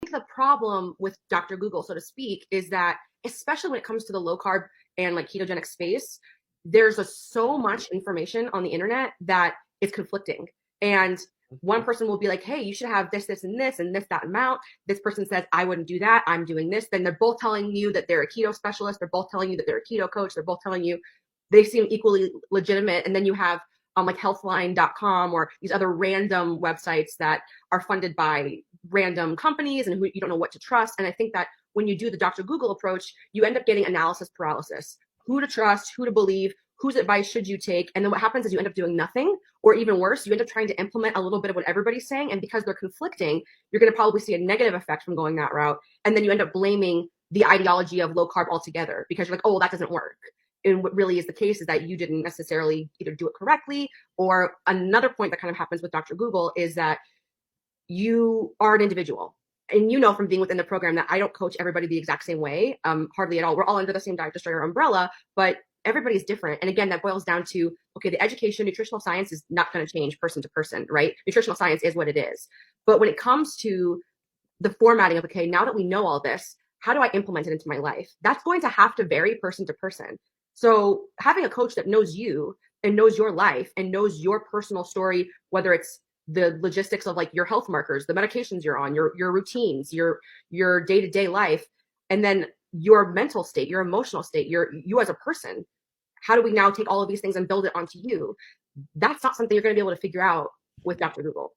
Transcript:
the problem with Dr. Google, so to speak, is that especially when it comes to the low carb and like ketogenic space, there's so much information on the internet that is conflicting. And one person will be like, hey, you should have this, and this, that amount. This person says, I wouldn't do that. I'm doing this. Then they're both telling you that they're a keto specialist. They're both telling you that they're a keto coach. They're both telling you they seem equally legitimate. And then you have like healthline.com or these other random websites that are funded by random companies and who you don't know what to trust. And I think that when you do the Dr. Google approach, you end up getting analysis paralysis. Who to trust, who to believe, whose advice should you take? And then what happens is you end up doing nothing, or even worse, you end up trying to implement a little bit of what everybody's saying. And because they're conflicting, you're going to probably see a negative effect from going that route. And then you end up blaming the ideology of low carb altogether because you're like, oh, well, that doesn't work. And what really is the case is that you didn't necessarily either do it correctly, or another point that kind of happens with Dr. Google is that you are an individual. And you know from being within the program that I don't coach everybody the exact same way, hardly at all. We're all under the same Diet Destroyer umbrella, but everybody's different. And again, that boils down to, okay, the education, nutritional science is not going to change person to person, right? Nutritional science is what it is. But when it comes to the formatting of, okay, now that we know all this, how do I implement it into my life? That's going to have to vary person to person. So having a coach that knows you and knows your life and knows your personal story, whether it's the logistics of like your health markers, the medications you're on, your routines, your day-to-day life, and then your mental state, your emotional state, you as a person. How do we now take all of these things and build it onto you? That's not something you're going to be able to figure out with Dr. Google.